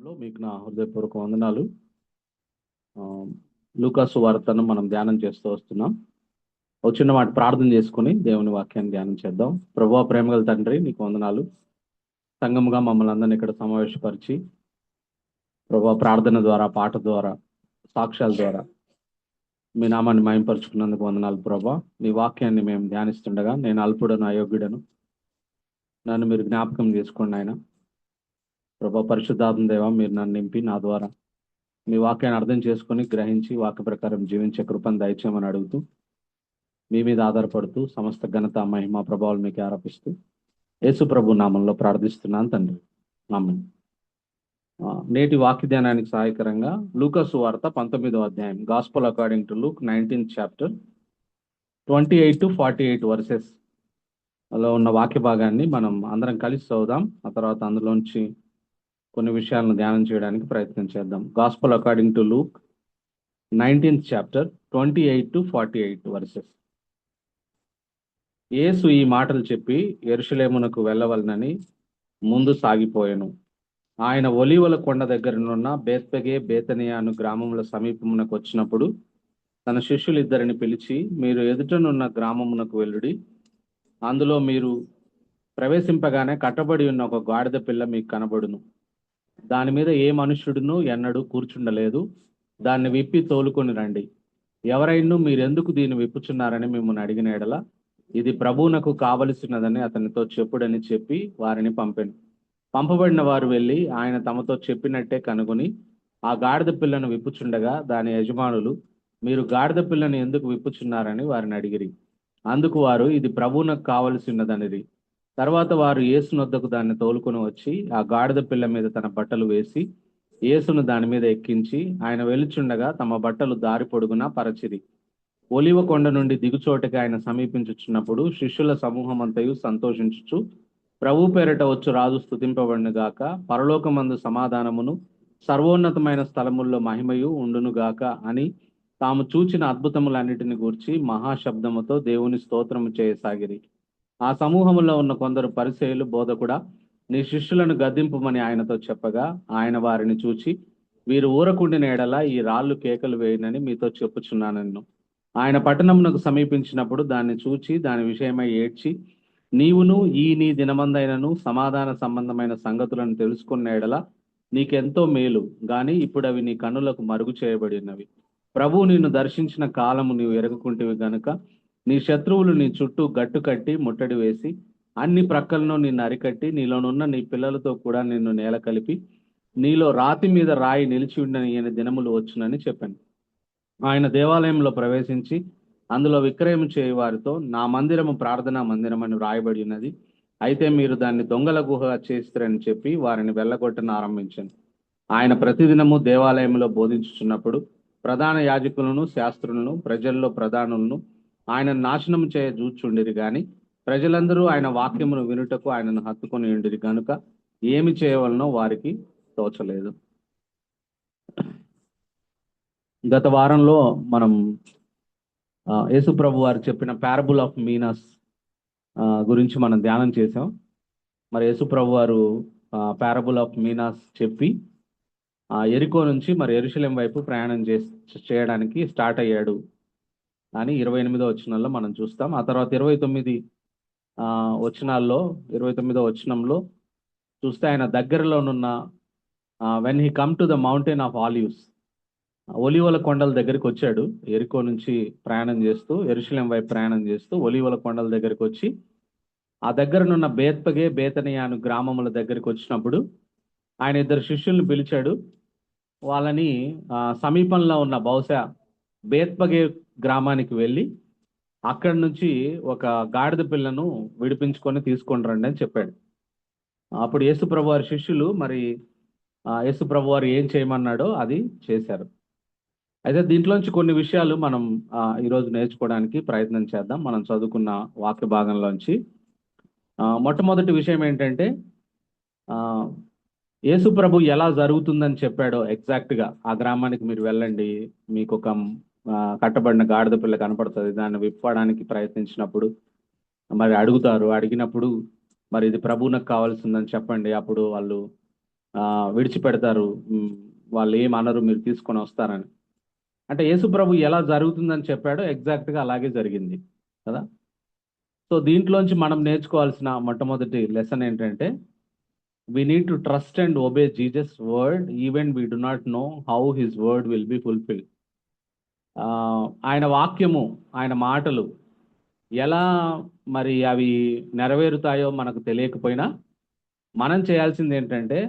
నామంలో మీకు నా హృదయపూర్వక వందనాలు. ఆ, లూకాసు వార్తను మనం ధ్యానం చేస్తూ వస్తున్నాం. ఒక చిన్న మాట ప్రార్థన చేసుకుని దేవుని వాక్యాన్ని ధ్యానం చేద్దాం. ప్రభువా, ప్రేమగల తండ్రి, నీకు వందనాలు. సంఘముగా మమ్మల్ని అందరినీ ఇక్కడ సమావేశపరిచి ప్రభువా, ప్రార్థన ద్వారా, పాట ద్వారా, సాక్ష్యాల ద్వారా మీ నామాన్ని మయంపరుచుకున్నందుకు వందనాలు. ప్రభువా, నీ వాక్యాన్ని మేము ధ్యానిస్తుండగా నేను అల్పుడను, అయోగ్యుడను, నన్ను మీరు జ్ఞాపకం చేసుకోండి ఆయన. ప్రభువా, పరిశుద్ధాత్మ దేవా, మీరు నన్ను నింపి నా ద్వారా మీ వాక్యాన్ని అర్థం చేసుకుని గ్రహించి వాక్య ప్రకారం జీవించే కృపను దయచేయమని అడుగుతూ మీ మీద ఆధారపడుతూ సమస్త ఘనత, మహిమ, ప్రభావాలు మీకు ఆరోపిస్తూ యేసు ప్రభు నామంలో ప్రార్థిస్తున్నాను తండ్రి, ఆమేన్. నేటి వాక్య ధ్యానానికి సహాయకరంగా లూకాసు వార్త 19వ అధ్యాయం, gospel according to Luke 19th chapter 28 to 48 versus లో ఉన్న వాక్య భాగాన్ని మనం అందరం కలిసి చదువుదాం. ఆ తర్వాత అందులోంచి కొన్ని విషయాలను ధ్యానం చేయడానికి ప్రయత్నం చేద్దాం. Gospel according to Luke 19th chapter 28 to 48 verses. యేసు ఈ మాటలు చెప్పి యెరూషలేమునకు వెళ్ళవలనని ముందు సాగిపోయెను. ఆయన ఒలీవల కొండ దగ్గరనున్న బేత్పగే, బేతనియా అను గ్రామముల సమీపమునకు వచ్చినప్పుడు తన శిష్యులిద్దరిని పిలిచి, మీరు ఎదుటనున్న గ్రామమునకు వెళ్ళుడి. అందులో మీరు ప్రవేశింపగానే కట్టబడి ఉన్న ఒక గాడిద పిల్ల మీకు కనబడును. దాని మీద ఏ మనుష్యుడును ఎన్నడూ కూర్చుండలేదు. దాన్ని విప్పి తోలుకొని రండి. ఎవరైనా మీరెందుకు దీన్ని విప్పుచున్నారని మిమ్మల్ని అడిగిన ఎడల ఇది ప్రభువునకు కావలసినదని అతనితో చెప్పుడని చెప్పి వారిని పంపెను. పంపబడిన వారు వెళ్ళి ఆయన తమతో చెప్పినట్టే కనుగొని ఆ గాడిద పిల్లను విప్పుచుండగా దాని యజమానులు, మీరు గాడిద పిల్లను ఎందుకు విప్పుచున్నారని వారిని అడిగిరి. అందుకు వారు, ఇది ప్రభువునకు కావలసినదనిరి. తర్వాత వారు యేసునొద్దకు దాన్ని తోలుకొని వచ్చి ఆ గాడిద పిల్ల మీద తన బట్టలు వేసి యేసును దాని మీద ఎక్కించి ఆయన వెలుచుండగా తమ బట్టలు దారి పొడుగునా పరచిరి. ఒలివ కొండ నుండి దిగుచోటకి ఆయన సమీపించుచున్నప్పుడు శిష్యుల సమూహం అంతయు సంతోషించుచు, ప్రభు పేరట వచ్చు రాజు స్తుతింపబడును గాక, పరలోకమందు సమాధానమును, సర్వోన్నతమైన స్థలముల్లో మహిమయు ఉండును గాక అని తాము చూచిన అద్భుతములన్నిటిని గూర్చి మహాశబ్దముతో దేవుని స్తోత్రము చేయసాగిరి. ఆ సమూహములో ఉన్న కొందరు పరిసయ్యులు, బోధకుడా, నీ శిష్యులను గద్దింపుమని ఆయనతో చెప్పగా ఆయన వారిని చూచి, వీరు ఊరకుండిన ఎడల ఈ రాళ్ళు కేకలు వేయనని మీతో చెప్పుచున్నానన్ను. ఆయన పట్టణమునకు సమీపించినప్పుడు దాన్ని చూచి దాని విషయమై ఏడ్చి, నీవును ఈ నీ దినమందైనను సమాధాన సంబంధమైన సంగతులను తెలుసుకున్న ఎడల నీకెంతో మేలు, గాని ఇప్పుడు అవి నీ కన్నులకు మరుగు చేయబడి ఉన్నవి. ప్రభువు నిన్ను దర్శించిన కాలము నీవు ఎరగకుంటివి గనుక నీ శత్రువులు నీ చుట్టూ గట్టు కట్టి ముట్టడి వేసి అన్ని ప్రక్కలను నిన్ను అరికట్టి నీలోనున్న నీ పిల్లలతో కూడా నిన్ను నేల కలిపి నీలో రాతి మీద రాయి నిలిచి ఉండని దినములు వచ్చునని చెప్పాను. ఆయన దేవాలయంలో ప్రవేశించి అందులో విక్రయం చేయ వారితో, నా మందిరము ప్రార్థనా మందిరం అని వ్రాయబడి ఉన్నది, అయితే మీరు దాన్ని దొంగల గుహ చేస్తారని చెప్పి వారిని వెళ్ళగొట్టను ఆరంభించాను. ఆయన ప్రతిదినము దేవాలయంలో బోధించుచున్నప్పుడు ప్రధాన యాజకులను, శాస్త్రులను, ప్రజల్లో ప్రధానులను ఆయన నాశనం చేయ చూచుండిరి. గాని ప్రజలందరూ ఆయన వాక్యమును వినుటకు ఆయనను హత్తుకొని ఉండిరి గనుక ఏమి చేయవలనో వారికి తోచలేదు. గత వారంలో మనం యేసు ప్రభు వారు చెప్పిన పారబుల్ ఆఫ్ మీనాస్ గురించి మనం ధ్యానం చేసాం. మరి యేసు ప్రభు వారు పారబుల్ ఆఫ్ మీనాస్ చెప్పి ఎరికో నుంచి మరి యెరూషలేం వైపు ప్రయాణం చేయడానికి స్టార్ట్ అయ్యాడు అని 28వ వచనంలో మనం చూస్తాం. ఆ తర్వాత 29 వచనాల్లో 29వ వచనంలో చూస్తే ఆయన దగ్గరలోనున్న when he come to the mountain of olives, ఒలీవల కొండల దగ్గరికి వచ్చాడు. ఎరికో నుంచి ప్రయాణం చేస్తూ యెరూషలేం వైపు ప్రయాణం చేస్తూ ఒలీవల కొండల దగ్గరికి వచ్చి ఆ దగ్గరనున్న బేత్పగే, బేతనియా అను గ్రామముల దగ్గరికి వచ్చినప్పుడు ఆయన ఇద్దరు శిష్యుల్ని పిలిచాడు. వాళ్ళని సమీపంలో ఉన్న బహుశా బేత్పగే గ్రామానికి వెళ్ళి అక్కడి నుంచి ఒక గాడిద పిల్లను విడిపించుకొని తీసుకొని రండి అని చెప్పాడు. అప్పుడు యేసు ప్రభు వారి శిష్యులు మరి యేసు ప్రభు వారు ఏం చేయమన్నాడో అది చేశారు. అయితే దీంట్లోంచి కొన్ని విషయాలు మనం ఈరోజు నేర్చుకోవడానికి ప్రయత్నం చేద్దాం. మనం చదువుకున్న వాక్య భాగంలోంచి మొట్టమొదటి విషయం ఏంటంటే, యేసు ప్రభు ఎలా జరుగుతుందని చెప్పాడో ఎగ్జాక్ట్గా ఆ గ్రామానికి మీరు వెళ్ళండి, మీకు ఒక కట్టబడిన గాడిద పిల్ల కనపడుతుంది, దాన్ని విప్పడానికి ప్రయత్నించినప్పుడు మరి అడుగుతారు, అడిగినప్పుడు మరి ఇది ప్రభువునకు కావాల్సిందని చెప్పండి, అప్పుడు వాళ్ళు విడిచిపెడతారు, వాళ్ళు ఏం అనరు, మీరు తీసుకొని వస్తారని. అంటే యేసు ప్రభు ఎలా జరుగుతుందని చెప్పాడో ఎగ్జాక్ట్గా అలాగే జరిగింది కదా. సో దీంట్లోంచి మనం నేర్చుకోవాల్సిన మొట్టమొదటి లెసన్ ఏంటంటే, we need to trust and obey Jesus' word even we do not know how his word will be fulfilled. ఆయన వాక్యము, ఆయన మాటలు ఎలా మరి అవి నెరవేరుతాయో మనకు తెలియకపోయినా మనం చేయాల్సింది ఏంటంటే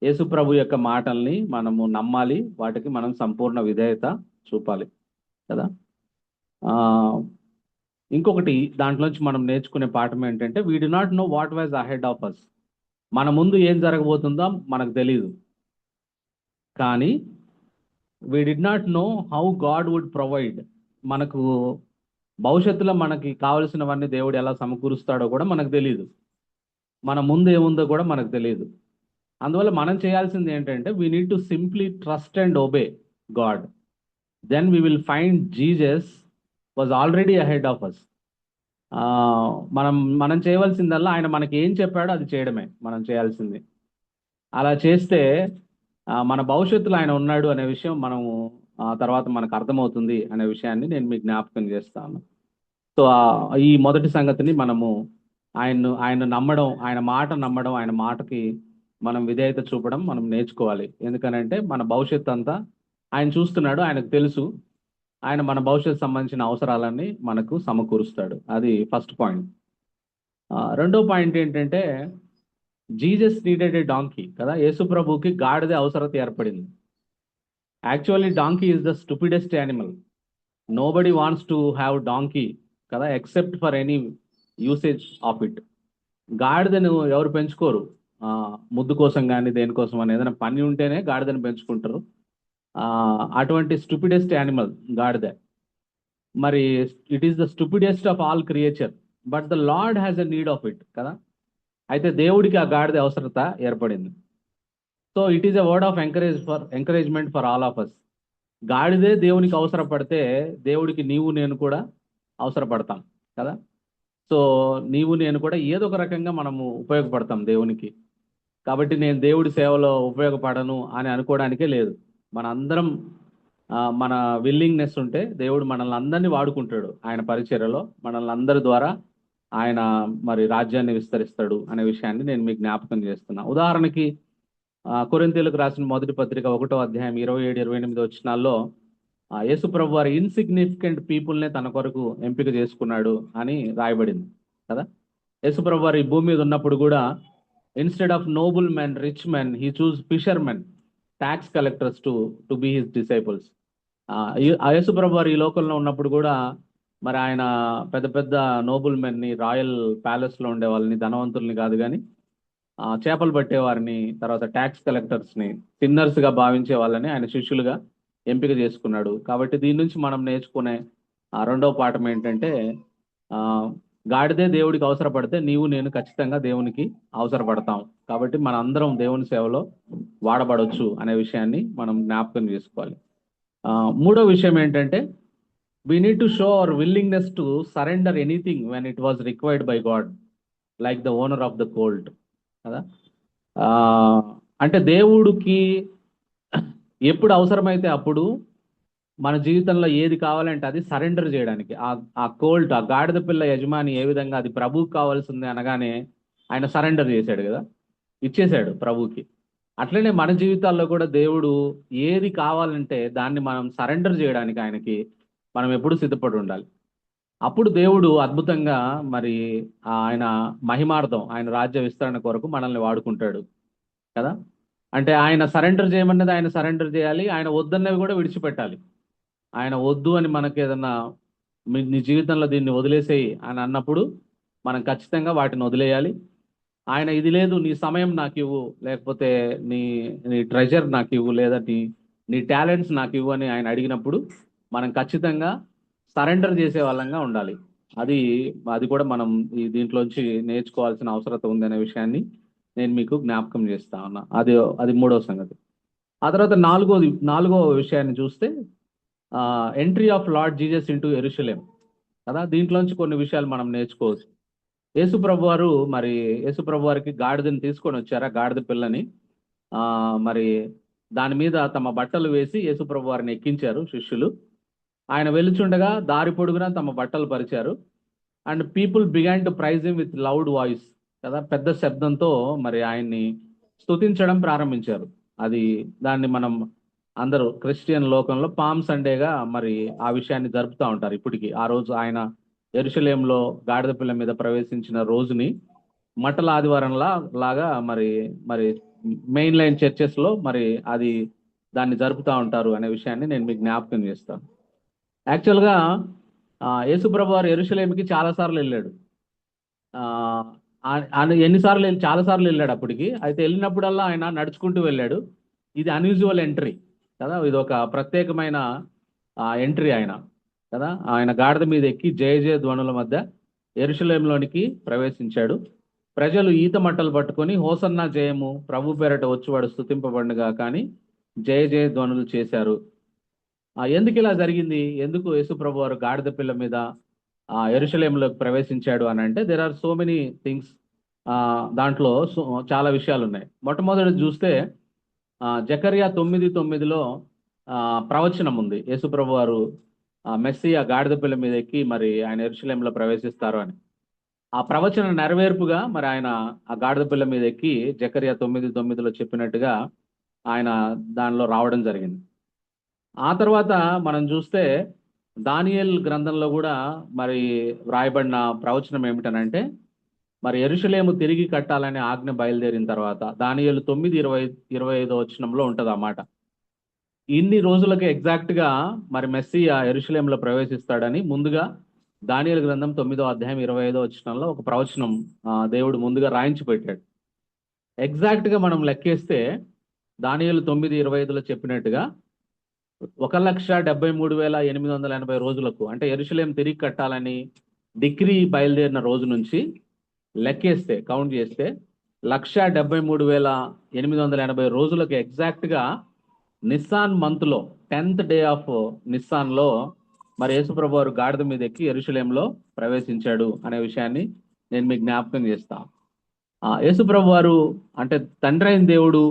యేసు ప్రభు యొక్క మాటల్ని మనము నమ్మాలి, వాటికి మనం సంపూర్ణ విధేయత చూపాలి కదా. ఇంకొకటి దాంట్లోంచి మనం నేర్చుకునే పాఠం ఏంటంటే, we do not know what was ahead of us. మన ముందు ఏం జరగబోతుందో మనకు తెలియదు, కానీ we did not know how God would provide. మనకు భవిష్యత్తులో మనకి కావలసినవన్నీ దేవుడు ఎలా సమకూరుస్తాడో కూడా మనకు తెలియదు, మన ముందు ఏముందో కూడా మనకు తెలియదు. అందువల్ల మనం చేయాల్సింది ఏంటంటే, we need to simply trust and obey God. Then we will find Jesus was already ahead of us. మనం చేయవలసిందల్లా ఆయన మనకి ఏం చెప్పాడో అది చేయడమే మనం చేయాల్సింది. అలా చేస్తే మన భవిష్యత్తులో ఆయన ఉన్నాడు అనే విషయం మనము తర్వాత మనకు అర్థమవుతుంది అనే విషయాన్ని నేను మీకు జ్ఞాపకం చేస్తాను. సో ఈ మొదటి సంగతిని మనము ఆయన నమ్మడం, ఆయన మాట నమ్మడం, ఆయన మాటకి మనం విధేయత చూపడం మనం నేర్చుకోవాలి. ఎందుకనంటే మన భవిష్యత్తు అంతా ఆయన చూస్తున్నాడు, ఆయనకు తెలుసు, ఆయన మన భవిష్యత్తు సంబంధించిన అవసరాలన్నీ మనకు సమకూరుస్తాడు. అది ఫస్ట్ పాయింట్. రెండో పాయింట్ ఏంటంటే, జీసస్ నీడెడ్ ఏ డాంకీ కదా. యేసు ప్రభుకి గాడిద అవసరత ఏర్పడింది. Actually donkey is the stupidest animal. Nobody wants to have donkey కదా, except for any usage of it. గాడిదను ఎవరు పెంచుకోరు, ముద్దు కోసం కానీ దేనికోసం అని, ఏదైనా పని ఉంటేనే గాడిదను పెంచుకుంటారు. అటువంటి స్టూపిడెస్ట్ యానిమల్ గాడిద. మరి it is the stupidest of all creature, but the lord has a need of it కదా. అయితే దేవుడికి ఆ గాడిద అవసరత ఏర్పడింది. So it is a word of encouragement for all of us. గాడిదే దేవునికి అవసరపడితే దేవుడికి నీవు నేను కూడా అవసరపడతాం కదా. సో నీవు నేను కూడా ఏదో ఒక రకంగా మనము ఉపయోగపడతాం దేవునికి. కాబట్టి నేను దేవుడి సేవలో ఉపయోగపడను అని అనుకోవడానికే లేదు. మన అందరం మన విల్లింగ్నెస్ ఉంటే దేవుడు మనల్ని అందరినీ వాడుకుంటాడు ఆయన పరిచర్యలో. మనల్ని అందరి ద్వారా ఆయన మరి రాజ్యాన్ని విస్తరిస్తాడు అనే విషయాన్ని నేను మీకు జ్ఞాపకం చేస్తున్నా. ఉదాహరణకి కొరింథీయులకు రాసిన మొదటి పత్రిక 1వ అధ్యాయం 27-28 వచనాల్లో యేసు ప్రభు వారి ఇన్సిగ్నిఫికెంట్ పీపుల్నే తన కొరకు ఎంపిక చేసుకున్నాడు అని రాయబడింది కదా. యేసు ప్రభు వారి భూమి మీద ఉన్నప్పుడు కూడా instead of noble men, rich men, he choose fisher men, tax collectors to be his disciples. Yesu ప్రభు వారు ఈ లోకంలో ఉన్నప్పుడు కూడా మరి ఆయన పెద్ద పెద్ద నోబుల్ మెన్ని, రాయల్ ప్యాలెస్లో ఉండే వాళ్ళని, ధనవంతుల్ని కాదు కానీ చేపలు పట్టేవారిని, తర్వాత ట్యాక్స్ కలెక్టర్స్ని, సిన్నర్స్గా భావించే వాళ్ళని ఆయన శిష్యులుగా ఎంపిక చేసుకున్నాడు. కాబట్టి దీని నుంచి మనం నేర్చుకునే రెండవ పాఠం ఏంటంటే, గాడిదే దేవుడికి అవసరపడితే నీవు నేను ఖచ్చితంగా దేవునికి అవసరపడతాం. కాబట్టి మన అందరం దేవుని సేవలో వాడబడవచ్చు అనే విషయాన్ని మనం జ్ఞాపకం చేసుకోవాలి. మూడో విషయం ఏంటంటే, we need to show our willingness to surrender anything when it was required by God, like the owner of the colt కదా. అంటే దేవుడికి ఎప్పుడు అవసరమైతే అప్పుడు మన జీవితంలో ఏది కావాలంటే అది సరెండర్ చేయడానికి. ఆ కోల్ట్, ఆ గాడిద పిల్ల యజమాని ఏ విధంగా అది ప్రభువుకి కావాల్సింది అనగానే ఆయన సరెండర్ చేశాడు కదా, ఇచ్చేశాడు ప్రభువుకి. అట్లనే మన జీవితాల్లో కూడా దేవుడు ఏది కావాలంటే దాన్ని మనం సరెండర్ చేయడానికి ఆయనకి మనం ఎప్పుడు సిద్ధపడి ఉండాలి. అప్పుడు దేవుడు అద్భుతంగా మరి ఆయన మహిమార్థం, ఆయన రాజ్య విస్తరణ కొరకు మనల్ని వాడుకుంటాడు కదా. అంటే ఆయన సరెండర్ చేయమన్నది ఆయన సరెండర్ చేయాలి, ఆయన వద్దన్నవి కూడా విడిచిపెట్టాలి. ఆయన వద్దు అని మనకి ఏదన్నా నీ జీవితంలో దీన్ని వదిలేసేయి అని అన్నప్పుడు మనం ఖచ్చితంగా వాటిని వదిలేయాలి. ఆయన ఇది లేదు, నీ సమయం నాకు ఇవ్వు, లేకపోతే నీ నీ ట్రెజర్ నాకు ఇవ్వు, లేదా నీ టాలెంట్స్ నాకు ఇవ్వు అని ఆయన అడిగినప్పుడు మనం ఖచ్చితంగా సరెండర్ చేసే వాళ్ళంగా ఉండాలి. అది కూడా మనం దీంట్లోంచి నేర్చుకోవాల్సిన అవసరత ఉందనే విషయాన్ని నేను మీకు జ్ఞాపకం చేస్తా ఉన్నా. అది మూడవ సంగతి. ఆ తర్వాత నాలుగో విషయాన్ని చూస్తే entry of lord Jesus into యెరూషలేం కదా. దీంట్లోంచి కొన్ని విషయాలు మనం నేర్చుకోవచ్చు. యేసు ప్రభు వారికి గాడిదని తీసుకొని వచ్చారు, ఆ గాడిద పిల్లని. మరి దాని మీద తమ బట్టలు వేసి యేసుప్రభు వారిని ఎక్కించారు శిష్యులు. ఆయన వెలుచుండగా దారి పొడుగునా తమ బట్టలు పరిచారు. And people began to praise him with loud voice, కదా, పెద్ద శబ్దంతో మరి ఆయన్ని స్తుతించడం ప్రారంభించారు. అది దాన్ని మనం అందరూ క్రిస్టియన్ లోకంలో పామ్ సండేగా మరి ఆ విషయాన్ని జరుపుతూ ఉంటారు ఇప్పటికీ. ఆ రోజు ఆయన యెరూషలేములో గాడిద పిల్ల మీద ప్రవేశించిన రోజుని మట్టల ఆదివారంలా లాగా మరి మరి మెయిన్ లైన్ చర్చెస్ లో మరి అది దాన్ని జరుపుతూ ఉంటారు అనే విషయాన్ని నేను మీకు జ్ఞాపకం చేస్తాను. యాక్చువల్గా యేసుప్రభు వారు యెరూషలేముకి చాలాసార్లు వెళ్ళాడు. ఆ, ఆయన ఎన్నిసార్లు చాలాసార్లు వెళ్ళాడు అప్పటికి. అయితే వెళ్ళినప్పుడల్లా ఆయన నడుచుకుంటూ వెళ్ళాడు. ఇది అన్యూజువల్ ఎంట్రీ కదా, ఇది ఒక ప్రత్యేకమైన ఎంట్రీ ఆయన, కదా. ఆయన గాడిద మీద ఎక్కి జయ జయ ధ్వనుల మధ్య యెరూషలేములోనికి ప్రవేశించాడు. ప్రజలు ఈత మట్టలు పట్టుకొని హోసన్నా జయము, ప్రభు పేరట వచ్చువాడు స్తుతింపబడునుగా కానీ జయ జయ ధ్వనులు చేశారు. ఎందుకు ఇలా జరిగింది? ఎందుకు యేసు ప్రభు వారు గాడిద పిల్ల మీద యెరూషలేములోకి ప్రవేశించాడు అని అంటే, there are so many things. దాంట్లో చాలా విషయాలు ఉన్నాయి. మొట్టమొదటి చూస్తే జకర్యా 9:9లో ప్రవచనం ఉంది, యేసు ప్రభు వారు మెస్సియా గాడిద పిల్ల మీద ఎక్కి మరి ఆయన యెరూషలేములో ప్రవేశిస్తారు అని. ఆ ప్రవచన నెరవేర్పుగా మరి ఆయన ఆ గాడిద పిల్ల మీద ఎక్కి జకర్యా 9:9లో చెప్పినట్టుగా ఆయన దానిలో రావడం జరిగింది. ఆ తర్వాత మనం చూస్తే దానియేల్ గ్రంథంలో కూడా మరి వ్రాయబడిన ప్రవచనం ఏమిటనంటే, మరి యెరూషలేము తిరిగి కట్టాలనే ఆజ్ఞ బయలుదేరిన తర్వాత దానియేలు 9:25 వచనంలో ఉంటుంది ఆ మాట. ఇన్ని రోజులకి ఎగ్జాక్ట్ గా మరి మెస్సియా యెరూషలేములో ప్రవేశిస్తాడని ముందుగా దానియేలు గ్రంథం 9వ అధ్యాయం 25వ వచనంలో ఒక ప్రవచనం దేవుడు ముందుగా రాయించి పెట్టాడు. ఎగ్జాక్ట్ గా మనం లెక్కేస్తే దానియేలు 9:25లో చెప్పినట్టుగా 1,73,880 రోజులకు, అంటే యెరూషలేం తిరిగి కట్టాలని డిగ్రీ బయలుదేరిన రోజు నుంచి లెక్కేస్తే, కౌంట్ చేస్తే 1,73,880 రోజులకు ఎగ్జాక్ట్ గా నిస్సాన్ మంత్ లో 10th డే ఆఫ్ నిస్సాన్ లో మరి యేసుప్రభు వారు గాడిద మీద ఎక్కి యెరూషలేంలో ప్రవేశించాడు అనే విషయాన్ని నేను మీకు జ్ఞాపకం చేస్తా. యేసుప్రభు వారు అంటే తండ్రి అయిన దేవుడు.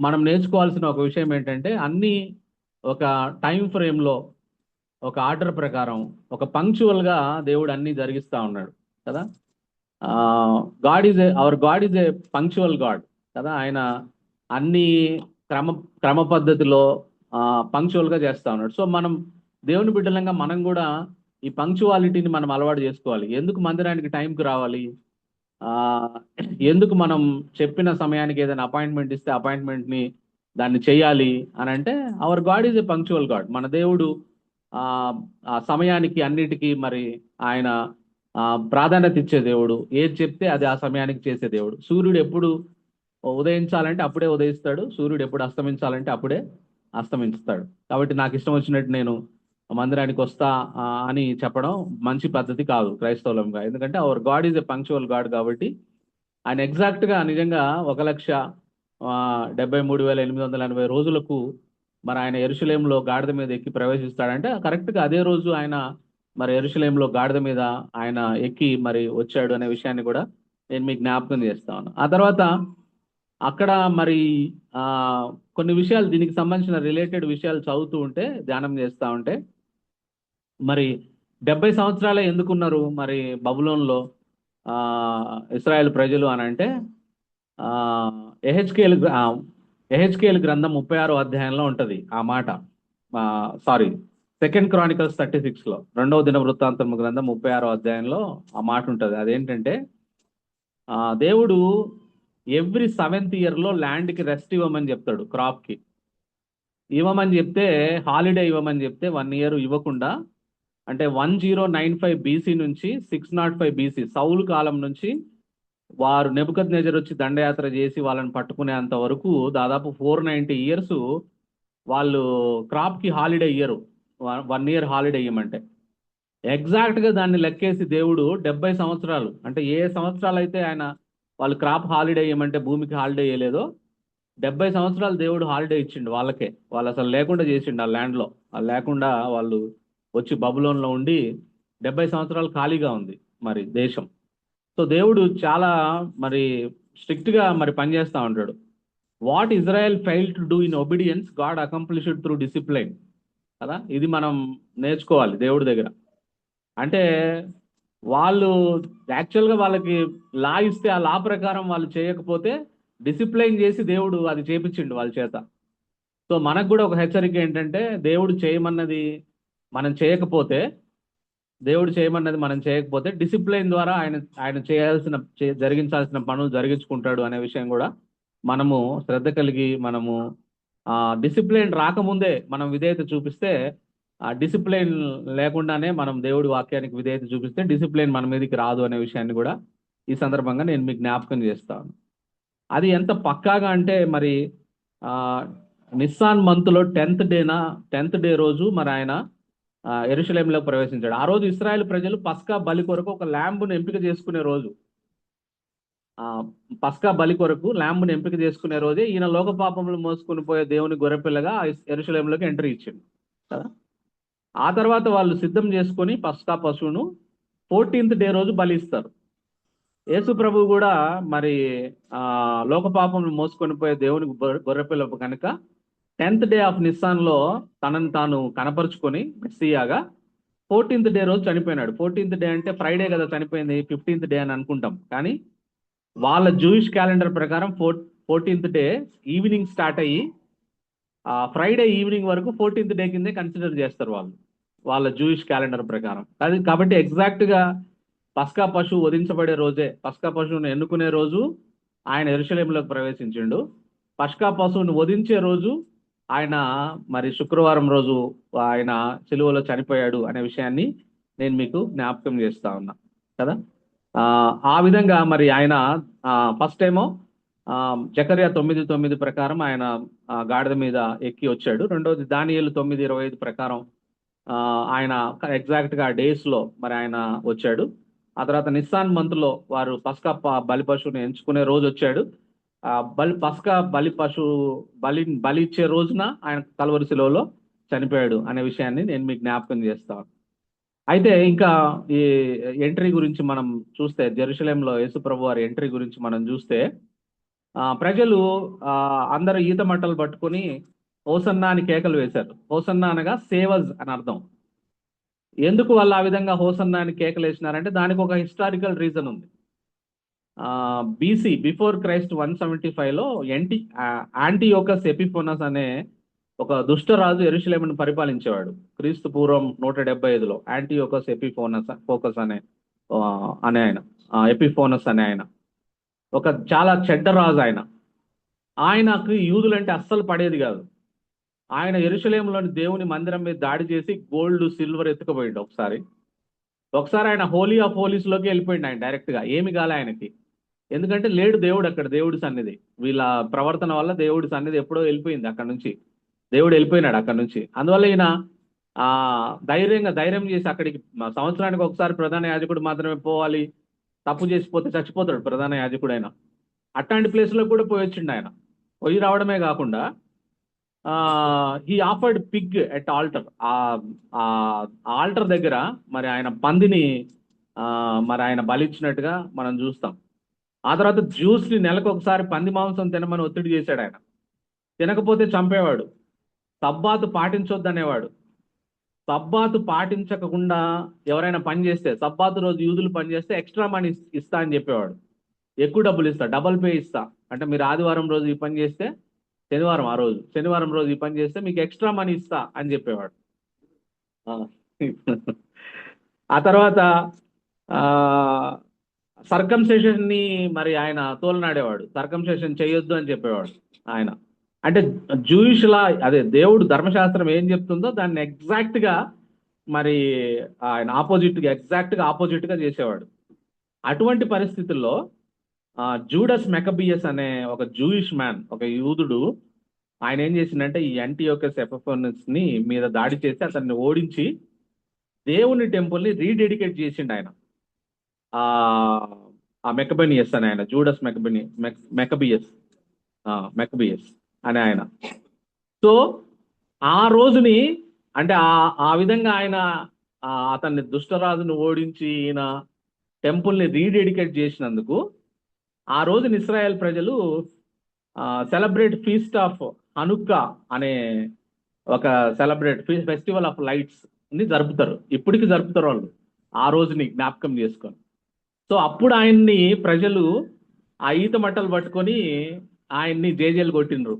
మనం నేర్చుకోవాల్సిన ఒక విషయం ఏంటంటే, అన్ని ఒక టైం ఫ్రేమ్లో, ఒక ఆర్డర్ ప్రకారం, ఒక పంక్చువల్గా దేవుడు అన్ని జరిగిస్తూ ఉన్నాడు కదా. God is a punctual God కదా. ఆయన అన్ని క్రమ పద్ధతిలో పంక్చువల్గా చేస్తూ ఉన్నాడు. సో మనం దేవుని బిడ్డలంగా మనం కూడా ఈ పంక్చువాలిటీని మనం అలవాటు చేసుకోవాలి. ఎందుకు మందిరానికి టైంకి రావాలి? ఎందుకు మనం చెప్పిన సమయానికి ఏదైనా అపాయింట్మెంట్ ఇస్తే అపాయింట్మెంట్ని దాన్ని చేయాలి అని అంటే, hour God is a punctual God. మన దేవుడు ఆ సమయానికి అన్నిటికీ మరి ఆయన ప్రాధాన్యత ఇచ్చే దేవుడు. ఏది చెప్తే అది ఆ సమయానికి చేసే దేవుడు. సూర్యుడు ఎప్పుడు ఉదయించాలంటే అప్పుడే ఉదయిస్తాడు, సూర్యుడు ఎప్పుడు అస్తమించాలంటే అప్పుడే అస్తమించుతాడు. కాబట్టి నాకు ఇష్టం వచ్చినట్టు నేను మందిరానికి వస్తా అని చెప్పడం మంచి పద్ధతి కాదు క్రైస్తవులంగా. ఎందుకంటే hour God is a punctual God కాబట్టి ఆయన ఎగ్జాక్ట్గా నిజంగా 1,73,880 రోజులకు మరి ఆయన యెరూషలేంలో గాడిద మీద ఎక్కి ప్రవేశిస్తాడంటే కరెక్ట్గా అదే రోజు ఆయన మరి యెరూషలేంలో గాడిద మీద ఆయన ఎక్కి మరి వచ్చాడు అనే విషయాన్ని కూడా నేను మీకు జ్ఞాపకం చేస్తా ఉన్నాను. ఆ తర్వాత అక్కడ మరి కొన్ని విషయాలు, దీనికి సంబంధించిన రిలేటెడ్ విషయాలు చదువుతూ ఉంటే, ధ్యానం చేస్తూ ఉంటే, మరి 70 సంవత్సరాలే ఎందుకున్నారు మరి బబులోన్లో ఇశ్రాయేల్ ప్రజలు అని అంటే, ఎహెచ్కేల్ గ్రంథం 36వ అధ్యాయంలో ఉంటుంది ఆ మాట. సారీ, 2 Chronicles 36లో, 2వ దినవృత్తాంతం గ్రంథం 36వ అధ్యాయంలో ఆ మాట ఉంటుంది. అదేంటంటే, దేవుడు ఎవ్రీ 7th ఇయర్లో ల్యాండ్కి రెస్ట్ ఇవ్వమని చెప్తాడు, క్రాప్కి ఇవ్వమని చెప్తే, హాలిడే ఇవ్వమని చెప్తే 1 year ఇవ్వకుండా, అంటే 1095 BC నుంచి 605 BC సౌలు కాలం నుంచి వారు నెబుకద్నెజర్ వచ్చి దండయాత్ర చేసి వాళ్ళని పట్టుకునేంత వరకు దాదాపు 490 years వాళ్ళు క్రాప్కి హాలిడే ఇయ్యరు. 1 year హాలిడే ఇవ్వమంటే ఎగ్జాక్ట్గా దాన్ని లెక్కేసి దేవుడు 70 సంవత్సరాలు, అంటే ఏ సంవత్సరాలు అయితే ఆయన వాళ్ళు క్రాప్ హాలిడే ఇవ్వమంటే భూమికి హాలిడే ఇవ్వలేదో 70 సంవత్సరాలు దేవుడు హాలిడే ఇచ్చిండు వాళ్ళకే. వాళ్ళు అసలు లేకుండా చేసిండు ఆ ల్యాండ్లో. వాళ్ళు లేకుండా వాళ్ళు వచ్చి బబులోన్లో ఉండి 70 సంవత్సరాలు ఖాళీగా ఉంది మరి దేశం. సో దేవుడు చాలా మరి స్ట్రిక్ట్గా మరి పనిచేస్తూ ఉంటాడు. What Israel fail to do in obedience God accomplished through discipline కదా. ఇది మనం నేర్చుకోవాలి దేవుడి దగ్గర. అంటే వాళ్ళు యాక్చువల్గా వాళ్ళకి లా ఇస్తే ఆ లా ప్రకారం వాళ్ళు చేయకపోతే డిసిప్లైన్ చేసి దేవుడు అది చేపించిండు వాళ్ళ చేత. సో మనకు కూడా ఒక హెచ్చరిక ఏంటంటే దేవుడు చేయమన్నది మనం చేయకపోతే దేవుడు చేయమన్నది మనం చేయకపోతే డిసిప్లైన్ ద్వారా ఆయన ఆయన జరిగించాల్సిన పనులు జరిగించుకుంటాడు అనే విషయం కూడా మనము శ్రద్ధ కలిగి మనము డిసిప్లైన్ రాకముందే మనం విధేయత చూపిస్తే, ఆ డిసిప్లైన్ లేకుండానే మనం దేవుడి వాక్యానికి విధేయత చూపిస్తే డిసిప్లైన్ మన మీదకి రాదు అనే విషయాన్ని కూడా ఈ సందర్భంగా నేను మీకు జ్ఞాపకం చేస్తాను. అది ఎంత పక్కాగా అంటే మరి ఆ నిస్సాన్ మంత్లో 10th డే రోజు మరి ఆయన యెరూషలేములో ప్రవేశించాడు. ఆ రోజు ఇశ్రాయేల్ ప్రజలు పస్కా బలి కొరకు ఒక ల్యాంబ్ను ఎంపిక చేసుకునే రోజు. పస్కా బలి కొరకు ల్యాంబ్ను ఎంపిక చేసుకునే రోజే ఈయన లోక పాపములు మోసుకుని పోయే దేవుని గొర్రెపిల్లగా యెరూషలేములోకి ఎంట్రీ ఇచ్చింది కదా. ఆ తర్వాత వాళ్ళు సిద్ధం చేసుకొని పస్కా పశువును 14th డే రోజు బలిస్తారు. యేసు ప్రభు కూడా మరి లోక పాపములు మోసుకొని పోయే దేవుని గొర్రెపిల్ల కనుక 10th డే ఆఫ్ నిస్సాన్లో తనని తాను కనపరుచుకొని మెస్సియాగా 14th డే రోజు చనిపోయినాడు. 14th డే అంటే ఫ్రైడే కదా చనిపోయింది, 15th డే అని అనుకుంటాం. కానీ వాళ్ళ జూయిష్ క్యాలెండర్ ప్రకారం 14th డే ఈవినింగ్ స్టార్ట్ అయ్యి ఫ్రైడే ఈవినింగ్ వరకు 14th డే కిందే కన్సిడర్ చేస్తారు వాళ్ళు వాళ్ళ జూయిష్ క్యాలెండర్ ప్రకారం. అది కాబట్టి ఎగ్జాక్ట్గా పస్కా పశువు వధించబడే రోజే, పస్కా పశువును ఎన్నుకునే రోజు ఆయన యెరూషలేములోకి ప్రవేశించిండు. పస్కా పశువును వధించే రోజు ఆయన మరి శుక్రవారం రోజు ఆయన సిలువలో చనిపోయాడు అనే విషయాన్ని నేను మీకు జ్ఞాపకం చేస్తా ఉన్నా కదా. ఆ విధంగా మరి ఆయన ఫస్ట్ ఏమో జకర్యా 9:9 ప్రకారం ఆయన గాడిద మీద ఎక్కి వచ్చాడు. రెండోది దానియేలు 9:25 ప్రకారం ఆయన ఎగ్జాక్ట్గా డేస్లో మరి ఆయన వచ్చాడు. ఆ తర్వాత నిస్సాన్ మంత్లో వారు పస్కా బలి పశువుని ఎంచుకునే రోజు వచ్చాడు. పస్కా బలి ఇచ్చే రోజున ఆయన కల్వరి శిలువలో చనిపోయాడు అనే విషయాన్ని నేను మీకు జ్ఞాపకం చేస్తాను. అయితే ఇంకా ఈ ఎంట్రీ గురించి మనం చూస్తే, జెరూసలేంలో యేసు ప్రభు వారి ఎంట్రీ గురించి మనం చూస్తే ప్రజలు అందరూ ఈత మట్టలు పట్టుకొని హోసన్నా అని కేకలు వేశారు. హోసన్నా అనగా సేవజ్ అని అర్థం. ఎందుకు వాళ్ళు ఆ విధంగా హోసన్నా అని కేకలు వేసినారంటే దానికి ఒక హిస్టారికల్ రీజన్ ఉంది. బీసీ బిఫోర్ క్రైస్ట్ 175లో యాంటీయోకస్ ఎపిఫోనస్ అనే ఒక దుష్టరాజు యెరూషలేమును పరిపాలించేవాడు. క్రీస్తు పూర్వం 175లో యాంటీయోకస్ ఎపిఫోనస్ అనే ఆయన ఎపిఫోనస్ అనే ఆయన ఒక చాలా చెడ్డ రాజు. ఆయనకు యూదులంటే అస్సలు పడేది కాదు. ఆయన యెరూషలేములోని దేవుని మందిరం మీద దాడి చేసి గోల్డ్ సిల్వర్ ఎత్తుకుపోయిండు. ఒకసారి ఆయన హోలీ ఆఫ్ హోలీస్లోకి వెళ్ళిపోయిండు ఆయన డైరెక్ట్గా. ఏమి కాలే ఆయనకి, ఎందుకంటే లేడు దేవుడు అక్కడ. దేవుడి సన్నిధి వీళ్ళ ప్రవర్తన వల్ల దేవుడి సన్నిధి ఎప్పుడో వెళ్ళిపోయింది అక్కడ నుంచి. దేవుడు వెళ్ళిపోయినాడు అక్కడ నుంచి. అందువల్ల ఈయన ధైర్యం చేసి అక్కడికి సంవత్సరానికి ఒకసారి ప్రధాన యాజకుడు మాత్రమే పోవాలి, తప్పు చేసిపోతే చచ్చిపోతాడు ప్రధాన యాజకుడైన. అట్లాంటి ప్లేస్లో కూడా పోయి వచ్చిండు ఆయన. పోయి రావడమే కాకుండా he offered pig at altar. Altar దగ్గర మరి ఆయన పందిని మరి ఆయన బలిచ్చినట్టుగా మనం చూస్తాం. ఆ తర్వాత జ్యూస్ని నెలకు ఒకసారి పంది మాంసం తినమని ఒత్తిడి చేశాడు ఆయన. తినకపోతే చంపేవాడు. సబ్బాతు పాటించొద్దనేవాడు. సబ్బాతు పాటించకుండా ఎవరైనా పని చేస్తే, సబ్బాతు రోజు యూదులు పని చేస్తే ఎక్స్ట్రా మనీ ఇస్తా అని చెప్పేవాడు. ఎక్కువ డబ్బులు ఇస్తా, డబల్ పే ఇస్తా. అంటే మీరు ఆదివారం రోజు ఈ పని చేస్తే శనివారం రోజు ఈ పని చేస్తే మీకు ఎక్స్ట్రా మనీ ఇస్తా అని చెప్పేవాడు. ఆ తర్వాత సర్కంసెషన్ ని మరి ఆయన తోలనాడేవాడు. సర్కంసెషన్ చేయొద్దు అని చెప్పేవాడు ఆయన. అంటే జూయిష్ లా, అదే దేవుడు ధర్మశాస్త్రం ఏం చెప్తుందో దాన్ని ఎగ్జాక్ట్ గా మరి ఆయన ఎగ్జాక్ట్ గా ఆపోజిట్ గా చేసేవాడు. అటువంటి పరిస్థితుల్లో జూడస్ మెకబియస్ అనే ఒక జూయిష్ మ్యాన్, ఒక యూదుడు, ఆయన ఏం చేసిందంటే ఈ యాంటీయోకస్ ఎపిఫోనస్ ని మీద దాడి చేసి అతన్ని ఓడించి దేవుని టెంపుల్ని రీడెడికేట్ చేసిండు ఆయన. మెకబియస్ అని ఆయన, జూడస్ మెకబియస్ అని ఆయన. సో ఆ రోజుని అంటే ఆ విధంగా ఆయన అతన్ని దుష్టరాజును ఓడించి ఈయన టెంపుల్ని రీడెడికేట్ చేసినందుకు ఆ రోజున ఇశ్రాయేల్ ప్రజలు సెలబ్రేట్ ఫీస్ట్ ఆఫ్ హనుక్కా అనే ఒక సెలబ్రేట్ ఫెస్టివల్ ఆఫ్ లైట్స్ ని జరుపుతారు. ఇప్పటికి జరుపుతారు వాళ్ళు ఆ రోజుని జ్ఞాపకం చేసుకొని. సో అప్పుడు ఆయన్ని ప్రజలు ఆ ఈత మట్టలు పట్టుకొని ఆయన్ని జేజేలు కొట్టిండ్రు.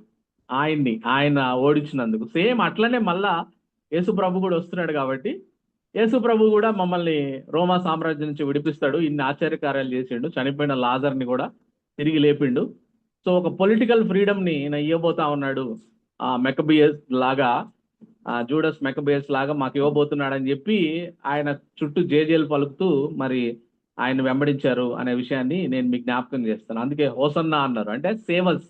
ఆయన ఓడించినందుకు సేమ్ అట్లనే మళ్ళా యేసు ప్రభు కూడా వస్తున్నాడు కాబట్టి యేసు ప్రభు కూడా మమ్మల్ని రోమా సామ్రాజ్యం నుంచి విడిపిస్తాడు. ఇన్ని ఆశ్చర్యకార్యాలు చేసిండు, చనిపోయిన లాజర్ని కూడా తిరిగి లేపిండు. సో ఒక పొలిటికల్ ఫ్రీడమ్ ని ఈయన ఇవ్వబోతా ఉన్నాడు. మెకబియస్ లాగా, జూడస్ మెకబియస్ లాగా మాకు ఇవ్వబోతున్నాడని చెప్పి ఆయన చుట్టూ జేజేలు పలుకుతూ మరి ఆయన వెంబడించారు అనే విషయాన్ని నేను మీకు జ్ఞాపకం చేస్తాను. అందుకే హోసన్నా అన్నారు, అంటే సేవస్,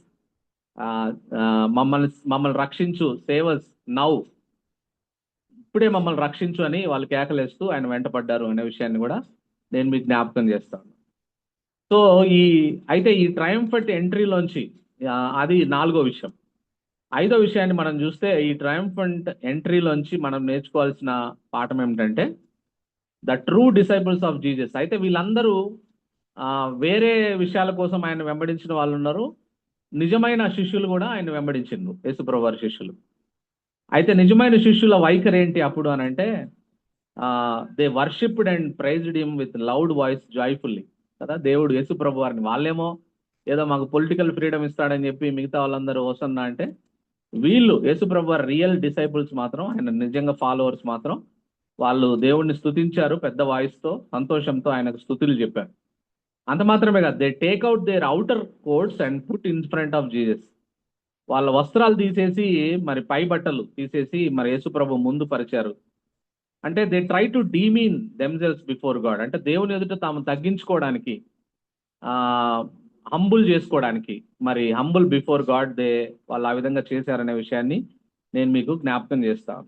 మమ్మల్ని రక్షించు, సేవస్ నౌ, ఇప్పుడే మమ్మల్ని రక్షించు అని వాళ్ళు కేకలేస్తూ ఆయన వెంటపడ్డారు అనే విషయాన్ని కూడా నేను మీకు జ్ఞాపకం చేస్తాను. సో అయితే ఈ ట్రయంఫెంట్ ఎంట్రీలోంచి అది 4వ విషయం. 5వ విషయాన్ని మనం చూస్తే ఈ ట్రయంఫెంట్ ఎంట్రీలోంచి మనం నేర్చుకోవాల్సిన పాఠం ఏమిటంటే the true disciples of Jesus. అయితే వీళ్ళందరూ వేరే విషయాల కోసం ఆయన వెంబడించిన వాళ్ళు ఉన్నారు, నిజమైన శిష్యులు కూడా ఆయన వెంబడించిండ్రు, యేసుప్రభు వారి శిష్యులు. అయితే నిజమైన శిష్యుల వైఖరి ఏంటి అప్పుడు అని అంటే they worshipped and praised him with loud voice joyfully కదా. దేవుడు యేసుప్రభు వారిని, వాళ్ళేమో ఏదో మాకు పొలిటికల్ ఫ్రీడమ్ ఇస్తాడని చెప్పి మిగతా వాళ్ళందరూ వస్తున్నా అంటే, వీళ్ళు యేసుప్రభు వారి రియల్ డిసైపుల్స్ మాత్రం, ఆయన నిజంగా ఫాలోవర్స్ మాత్రం వాళ్ళు దేవుణ్ణి స్తుతించారు పెద్ద వాయిస్తో, సంతోషంతో ఆయనకు స్తుతులు చెప్పారు. అంత మాత్రమే కాదు, they take out their outer coats and put in front of Jesus. వాళ్ళ వస్త్రాలు తీసేసి మరి పై బట్టలు తీసేసి మరి యేసుప్రభు ముందు పరిచారు. అంటే they try to demean themselves before God, అంటే దేవుని ఎదుట తాము తగ్గించుకోవడానికి, హంబుల్ చేసుకోవడానికి, మరి హంబుల్ బిఫోర్ గాడ్ వాళ్ళు ఆ విధంగా చేశారనే విషయాన్ని నేను మీకు జ్ఞాపకం చేస్తాను.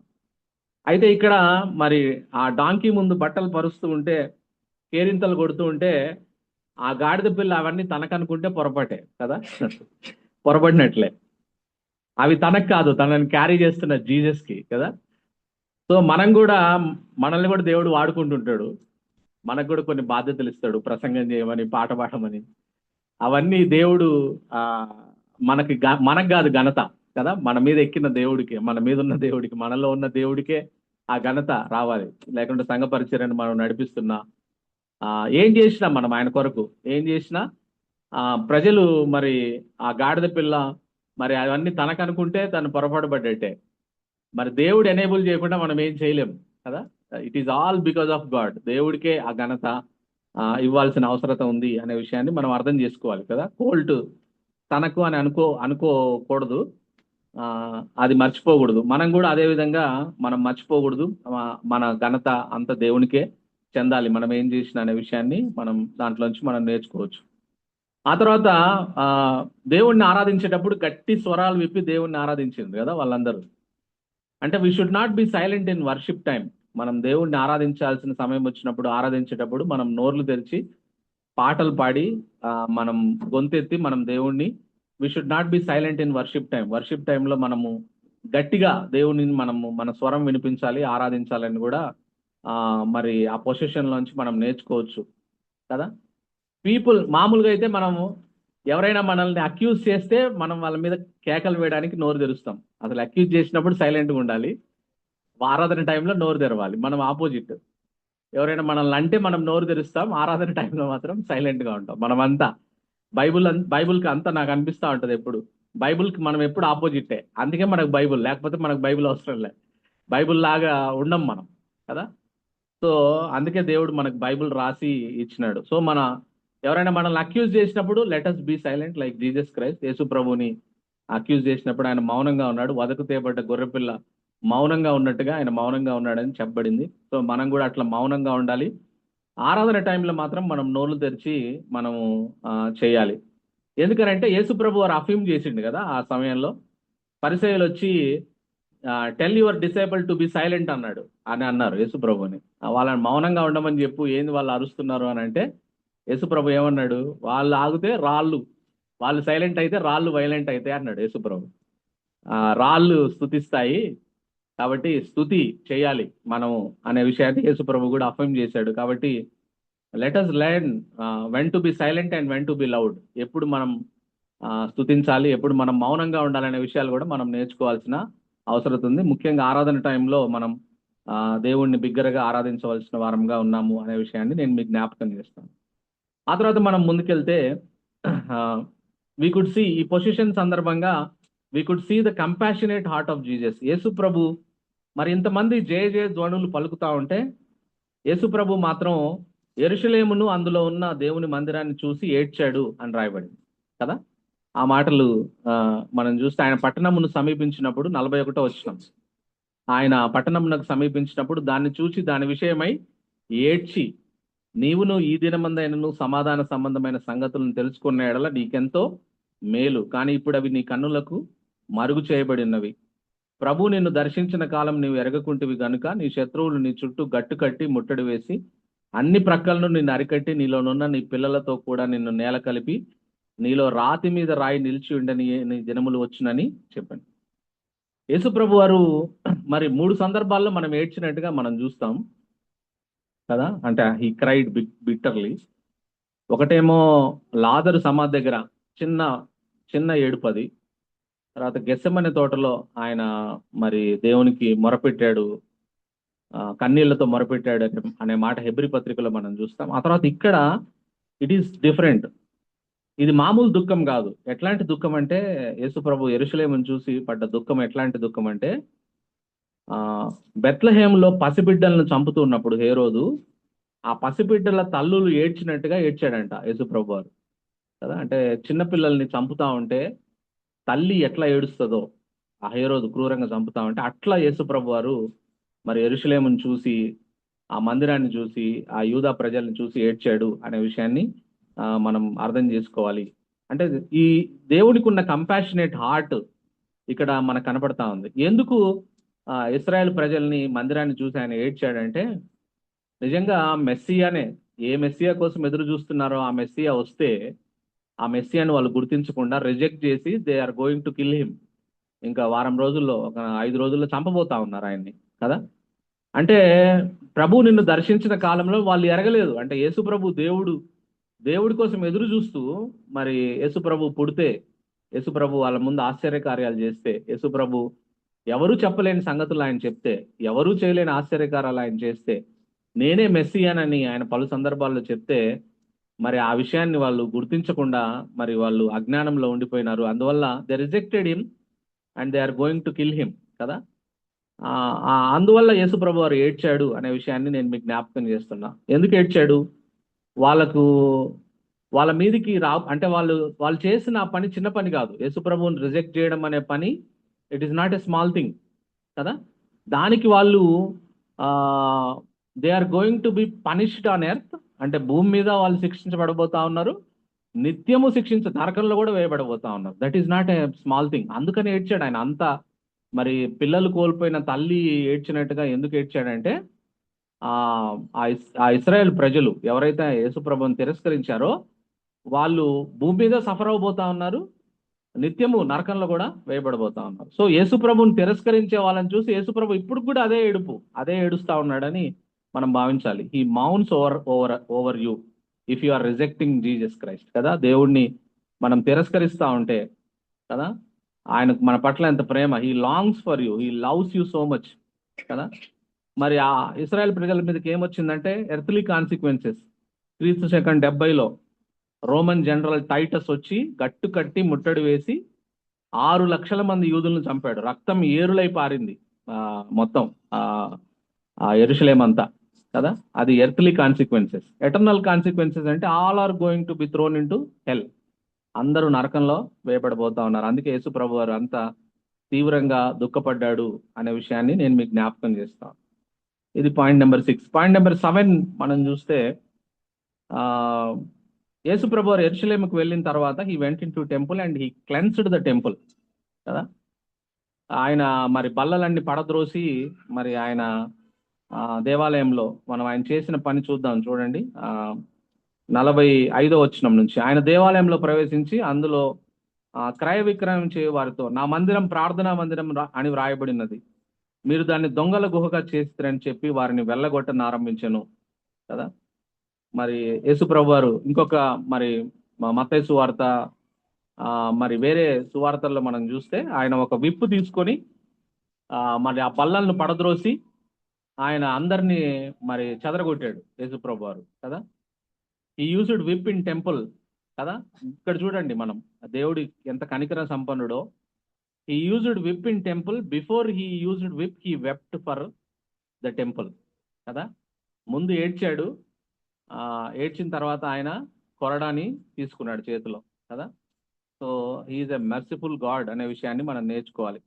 అయితే ఇక్కడ మరి ఆ డాంకీ ముందు బట్టలు పరుస్తూ ఉంటే, కేరింతలు కొడుతూ ఉంటే, ఆ గాడిద పిల్ల అవన్నీ తనకనుకుంటే పొరపాటే కదా, పొరపడినట్లే. అవి తనకు కాదు, తనని క్యారీ చేస్తున్న జీసస్కి కదా. సో మనల్ని కూడా దేవుడు వాడుకుంటుంటాడు, మనకు కూడా కొన్ని బాధ్యతలు ఇస్తాడు, ప్రసంగం చేయమని, పాట పాడమని. అవన్నీ దేవుడు మనకు కాదు ఘనత కదా, మన మీద ఎక్కిన దేవుడికి, మన మీద ఉన్న దేవుడికి, మనలో ఉన్న దేవుడికే ఆ ఘనత రావాలి. లేకుంటే సంఘ పరిచర్యను మనం నడిపిస్తున్నా, ఏం చేసినా మనం ఆయన కొరకు ఏం చేసినా ప్రజలు మరి ఆ గాడిద పిల్ల మరి అవన్నీ తనకనుకుంటే తను పొరపాటు పడ్డట్టే. మరి దేవుడు ఎనేబుల్ చేయకుండా మనం ఏం చేయలేం కదా. It is all because of God. దేవుడికే ఆ ఘనత ఇవ్వాల్సిన అవసరత ఉంది అనే విషయాన్ని మనం అర్థం చేసుకోవాలి కదా. కోల్ట్ తనకు అని అనుకోకూడదు, అది మర్చిపోకూడదు. మనం కూడా అదే విధంగా మనం మర్చిపోకూడదు, మన ఘనత అంత దేవునికే చెందాలి మనం ఏం చేసిన అనే విషయాన్ని మనం దాంట్లోంచి మనం నేర్చుకోవచ్చు. ఆ తర్వాత దేవుణ్ణి ఆరాధించేటప్పుడు గట్టి స్వరాలు విప్పి దేవుణ్ణి ఆరాధించింది కదా వాళ్ళందరూ. అంటే we should not be silent in worship time. మనం దేవుణ్ణి ఆరాధించాల్సిన సమయం వచ్చినప్పుడు, ఆరాధించేటప్పుడు మనం నోర్లు తెరిచి పాటలు పాడి మనం గొంతెత్తి మనం దేవుణ్ణి, we should not be silent in worship time. Worship టైంలో మనము గట్టిగా దేవుని మన స్వరం వినిపించాలి, ఆరాధించాలని కూడా మరి ఆ పొజిషన్లోంచి మనం నేర్చుకోవచ్చు కదా. మామూలుగా అయితే మనము ఎవరైనా మనల్ని అక్యూజ్ చేస్తే మనం వాళ్ళ మీద కేకలు వేయడానికి నోరు తెరుస్తాం. అసలు అక్యూజ్ చేసినప్పుడు సైలెంట్గా ఉండాలి, ఆరాధన టైంలో నోరు తెరవాలి. మనం ఆపోజిట్, ఎవరైనా మనల్ని అంటే మనం నోరు తెరుస్తాం, ఆరాధన టైంలో మాత్రం సైలెంట్గా ఉంటాం. మనమంతా బైబుల్కి అంతా నాకు అనిపిస్తూ ఉంటుంది ఎప్పుడు, బైబుల్కి మనం ఎప్పుడు ఆపోజిటే. అందుకే మనకు బైబుల్, లేకపోతే మనకు బైబుల్ అవసరం లేదు. బైబుల్ లాగా ఉండం మనం కదా. సో అందుకే దేవుడు మనకు బైబుల్ రాసి ఇచ్చినాడు. సో ఎవరైనా మనల్ని అక్యూజ్ చేసినప్పుడు let's be silent like Jesus Christ. Yesu ప్రభుని అక్యూజ్ చేసినప్పుడు ఆయన మౌనంగా ఉన్నాడు. వదకు తేబడ్డ గొర్రెపిల్ల మౌనంగా ఉన్నట్టుగా ఆయన మౌనంగా ఉన్నాడని చెప్పబడింది. సో మనం కూడా అట్లా మౌనంగా ఉండాలి. ఆరాధన టైంలో మాత్రం మనం నోళ్ళు తెరిచి మనము చేయాలి. ఎందుకనంటే యేసు ప్రభు వారు అఫీమ్ చేసిండు కదా ఆ సమయంలో. పరిసయ్యులు వచ్చి tell your disable to be silent అన్నారు యేసు ప్రభుని. వాళ్ళని మౌనంగా ఉండమని చెప్పు, ఏంది వాళ్ళు అరుస్తున్నారు అని అంటే యేసు ప్రభు ఏమన్నాడు, వాళ్ళు ఆగితే వాళ్ళు సైలెంట్ అయితే రాళ్ళు వైలెంట్ అయితే అన్నాడు యేసు ప్రభు. రాళ్ళు స్తుతిస్తాయి కాబట్టి స్తుతి చేయాలి మనము అనే విషయాన్ని యేసు ప్రభు కూడా అఫర్మ్ చేశాడు. కాబట్టి let us learn when to be silent and when to be loud. ఎప్పుడు మనం స్తుతించాలి, ఎప్పుడు మనం మౌనంగా ఉండాలనే విషయాలు కూడా మనం నేర్చుకోవాల్సిన అవసరం ఉంది. ముఖ్యంగా ఆరాధన టైంలో మనం దేవుణ్ణి బిగ్గరగా ఆరాధించవలసిన వారంగా ఉన్నాము అనే విషయాన్ని నేను మీకు జ్ఞాపకం చేస్తాను. ఆ తర్వాత మనం ముందుకెళ్తే వి కుడ్ సీ ఈ పొజిషన్ సందర్భంగా we could see the compassionate heart of Jesus. Yesu ప్రభు మరి ఇంతమంది జయ జయ ధ్వనులు పలుకుతా ఉంటే యేసు ప్రభు మాత్రం యెరూషలేమును అందులో ఉన్న దేవుని మందిరాన్ని చూసి ఏడ్చాడు అని రాయబడింది కదా. ఆ మాటలు మనం చూస్తే ఆయన పట్టణమును సమీపించినప్పుడు 41వ వచనం, ఆయన పట్టణమునకు సమీపించినప్పుడు దాన్ని చూసి దాని విషయమై ఏడ్చి, నీవును ఈ దినమందైనను సమాధాన సంబంధమైన సంగతులను తెలుసుకున్న ఎడల నీకెంతో మేలు, కానీ ఇప్పుడు అవి నీ కన్నులకు మరుగు చేయబడినవి. ప్రభు నిన్ను దర్శించిన కాలం నీవు ఎరగకుంటివి గనుక నీ శత్రువులు నీ చుట్టూ గట్టు కట్టి ముట్టడి వేసి అన్ని ప్రక్కలను నిన్ను అరికట్టి నీలోనున్న నీ పిల్లలతో కూడా నిన్ను నేల కలిపి నీలో రాతి మీద రాయి నిలిచి ఉండని నీ దినములు వచ్చునని చెప్పాను. యేసు ప్రభు వారు మరి 3 సందర్భాల్లో మనం ఏడ్చినట్టుగా మనం చూస్తాం కదా. అంటే హీ క్రైడ్ బిట్టర్లీ. ఒకటేమో లాజరు సమాధి దగ్గర చిన్న చిన్న ఏడుపది. తర్వాత గెత్సెమనే తోటలో ఆయన మరి దేవునికి మొరపెట్టాడు, కన్నీళ్లతో మొరపెట్టాడు అనే మాట హెబ్రీ పత్రికలో మనం చూస్తాం. ఆ తర్వాత ఇక్కడ ఇట్ ఈస్ డిఫరెంట్. ఇది మామూలు దుఃఖం కాదు. ఎట్లాంటి దుఃఖం అంటే యేసు ప్రభు యెరూషలేమును చూసి పడ్డ దుఃఖం ఎట్లాంటి దుఃఖం అంటే బెత్లెహేములో పసిబిడ్డలను చంపుతూ ఉన్నప్పుడు హేరోదు ఆ పసిబిడ్డల తల్లులు ఏడ్చినట్టుగా ఏడ్చాడంట యేసు ప్రభు వారు కదా. అంటే చిన్నపిల్లల్ని చంపుతా ఉంటే తల్లి ఎట్లా ఏడుస్తుందో, ఆ హేరోదు క్రూరంగా చంపుతా ఉంటే అట్లా యేసు ప్రభు వారు మరి యెరూషలేమును చూసి, ఆ మందిరాన్ని చూసి, ఆ యూదా ప్రజల్ని చూసి ఏడ్చాడు అనే విషయాన్ని మనం అర్థం చేసుకోవాలి. అంటే ఈ దేవుడికి ఉన్న కంపాషనేట్ హార్ట్ ఇక్కడ మనకు కనపడతా ఉంది. ఎందుకు ఇశ్రాయేల్ ప్రజల్ని మందిరాన్ని చూసి ఆయన ఏడ్చాడంటే, నిజంగా మెస్సియానే, ఏ మెస్సియా కోసం ఎదురు చూస్తున్నారో ఆ మెస్సియా వస్తే ఆ మెస్సియాని వాళ్ళు గుర్తించకుండా రిజెక్ట్ చేసి they are going to kill him. ఇంకా వారం రోజుల్లో, ఒక 5 రోజుల్లో చంపబోతా ఉన్నారు ఆయన్ని కదా. అంటే ప్రభు నిన్ను దర్శించిన కాలంలో వాళ్ళు ఎరగలేదు. అంటే యేసు ప్రభు దేవుడి కోసం ఎదురు చూస్తూ మరి యేసు ప్రభు పుడితే, యేసు ప్రభు వాళ్ళ ముందు ఆశ్చర్య కార్యాలు చేస్తే, యేసు ప్రభు ఎవరూ చెప్పలేని సంగతులు ఆయన చెప్తే, ఎవరూ చేయలేని ఆశ్చర్యకారాలు ఆయన చేస్తే, నేనే మెస్సియానని ఆయన పలు సందర్భాల్లో చెప్తే మరి ఆ విషయాన్ని వాళ్ళు గుర్తించకుండా మరి వాళ్ళు అజ్ఞానంలో ఉండిపోయినారు. అందువల్ల they rejected him and they are going to kill him కదా. అందువల్ల యేసు ప్రభు వారు ఏడ్చాడు అనే విషయాన్ని నేను మీకు జ్ఞాపకం చేస్తున్నా. ఎందుకు ఏడ్చాడు? వాళ్ళ మీదికి అంటే వాళ్ళు చేసిన పని చిన్న పని కాదు. యేసు ప్రభువుని రిజెక్ట్ చేయడం అనే పని it is not a small thing కదా. దానికి వాళ్ళు they are going to be punished on earth. అంటే భూమి మీద వాళ్ళు శిక్షించబడబోతా ఉన్నారు, నిత్యము నరకంలో కూడా వేయబడబోతా ఉన్నారు. That is not a small thing. అందుకని ఏడ్చాడు ఆయన. అంతా మరి పిల్లలు కోల్పోయిన తల్లి ఏడ్చినట్టుగా ఎందుకు ఏడ్చాడంటే ఆ ఇశ్రాయేల్ ప్రజలు ఎవరైతే యేసుప్రభుని తిరస్కరించారో వాళ్ళు భూమి మీద సఫర్ అవబోతా ఉన్నారు, నిత్యము నరకంలో కూడా వేయబడబోతా ఉన్నారు. సో యేసుప్రభుని తిరస్కరించే వాళ్ళని చూసి యేసుప్రభు ఇప్పుడు కూడా అదే ఏడుస్తా ఉన్నాడని మనం భావించాలి. He mourns over you if you are rejecting Jesus Christ కదా. దేవుణ్ణి మనం తిరస్కరిస్తా ఉంటే కదా, ఆయనకు మన పట్ల ఎంత ప్రేమ. He longs for you, he loves you so much కదా. మరి ఆ ఇశ్రాయేల్ ప్రజల మీదకి ఏమొచ్చిందంటే ఎర్త్లీ కాన్సిక్వెన్సెస్. క్రీస్తు శకం 70లో రోమన్ జనరల్ టైటస్ వచ్చి గట్టు కట్టి ముట్టడి వేసి 6 లక్షల మంది యూదులను చంపాడు. రక్తం ఏరులై పారింది మొత్తం యెరూషలేం అంతా కదా. అది ఎర్త్లీ కాన్సిక్వెన్సెస్. ఎటర్నల్ కాన్సిక్వెన్సెస్ అంటే all are going to be thrown into hell. అందరూ నరకంలో వేయబడబోతా ఉన్నారు. అందుకే యేసు ప్రభు వారు అంత తీవ్రంగా దుఃఖపడ్డాడు అనే విషయాన్ని నేను మీకు జ్ఞాపకం చేస్తాను. ఇది పాయింట్ నెంబర్ 6. పాయింట్ నెంబర్ 7 మనం చూస్తే యేసు ప్రభు వారు యెరూషలేముకు వెళ్ళిన తర్వాత he went in to temple and he cleansed the temple కదా. ఆయన మరి బల్లలన్నీ పడద్రోసి మరి ఆయన దేవాలయంలో మనం ఆయన చేసిన పని చూద్దాం. చూడండి 45వ వచనం నుంచి, ఆయన దేవాలయంలో ప్రవేశించి అందులో క్రయ విక్రయం చేయ వారితో, నా మందిరం ప్రార్థనా మందిరం అని వ్రాయబడినది, మీరు దాన్ని దొంగల గుహగా చేస్తారని చెప్పి వారిని వెళ్ళగొట్టని ఆరంభించను కదా. మరి యేసు ప్రభు వారు ఇంకొక మరి మత్తయి సువార్త మరి వేరే సువార్తల్లో మనం చూస్తే ఆయన ఒక విప్పు తీసుకొని మరి ఆ బల్లలను పడద్రోసి ఆయన అందరినీ మరి చెదరగొట్టాడు యేసుప్రభు వారు కదా. ఈ యూజ్డ్ విప్ ఇన్ టెంపుల్ కదా. ఇక్కడ చూడండి మనం దేవుడి ఎంత కనికర సంపన్నుడో. He used whip in temple, before he used whip he wept for the temple కదా. ముందు ఏడ్చాడు, ఏడ్చిన తర్వాత ఆయన కొరడాని తీసుకున్నాడు చేతిలో కదా. సో హీఈస్ ఎ మెర్సిఫుల్ గాడ్ అనే విషయాన్ని మనం నేర్చుకోవాలి.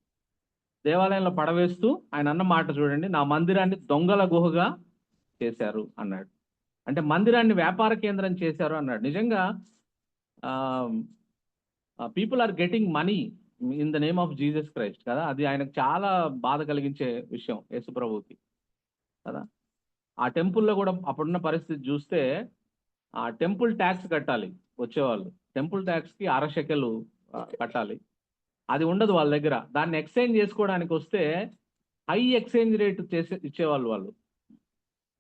దేవాలయంలో పడవేస్తూ ఆయన అన్న మాట చూడండి, నా మందిరాన్ని దొంగల గుహగా చేశారు అన్నాడు. అంటే మందిరాన్ని వ్యాపార కేంద్రం చేశారు అన్నాడు. నిజంగా people are getting money in the name of Jesus Christ కదా. అది ఆయనకు చాలా బాధ కలిగించే విషయం యేసుప్రభువుకి కదా. ఆ టెంపుల్లో కూడా అప్పుడున్న పరిస్థితి చూస్తే ఆ టెంపుల్ ట్యాక్స్ కట్టాలి వచ్చేవాళ్ళు. టెంపుల్ ట్యాక్స్కి 6 షెకెలు కట్టాలి. అది ఉండదు వాళ్ళ దగ్గర. దాన్ని ఎక్స్చేంజ్ చేసుకోవడానికి వస్తే హై ఎక్స్చేంజ్ రేట్ చేసి ఇచ్చేవాళ్ళు వాళ్ళు.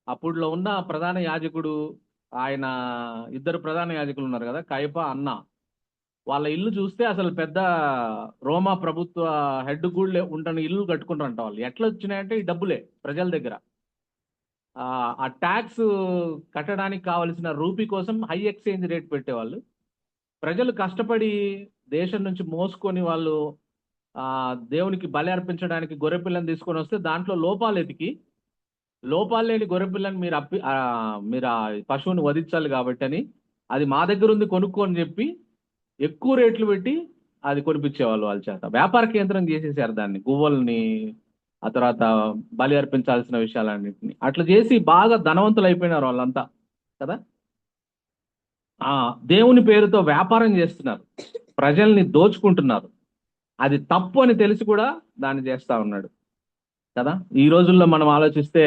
అప్పుడులో ఉన్న ప్రధాన యాజకుడు, ఆయన ఇద్దరు ప్రధాన యాజకులు ఉన్నారు కదా, కయప అన్న, వాళ్ళ ఇల్లు చూస్తే అసలు పెద్ద రోమా ప్రభుత్వ హెడ్ కూడా ఉంటున్న ఇల్లు కట్టుకుంటారంట వాళ్ళు. ఎట్లా వచ్చినాయంటే ఈ డబ్బులే ప్రజల దగ్గర. ఆ ట్యాక్స్ కట్టడానికి కావలసిన రూపీ కోసం హై ఎక్స్చేంజ్ రేట్ పెట్టేవాళ్ళు. ప్రజలు కష్టపడి దేశం నుంచి మోసుకొని వాళ్ళు దేవునికి బలి అర్పించడానికి గొర్రెపిల్లని తీసుకొని వస్తే దాంట్లో లోపాలు ఎతికి, లోపాలు లేని గొర్రెపిల్లని మీరు ఆ పశువుని వధించాలి కాబట్టి అని అది మా దగ్గర ఉంది కొనుక్కొని చెప్పి ఎక్కువ రేట్లు పెట్టి అది కొనిపించేవాళ్ళు వాళ్ళ చేత. వ్యాపార కేంద్రం చేసేసారు దాన్ని, గువ్వల్ని, ఆ తర్వాత బలి అర్పించాల్సిన విషయాలన్నింటినీ అట్లా చేసి బాగా ధనవంతులు అయిపోయినారు వాళ్ళంతా కదా. దేవుని పేరుతో వ్యాపారం చేస్తున్నారు, ప్రజల్ని దోచుకుంటున్నారు. అది తప్పు అని తెలిసి కూడా దాన్ని చేస్తా ఉన్నాడు కదా. ఈ రోజుల్లో మనం ఆలోచిస్తే,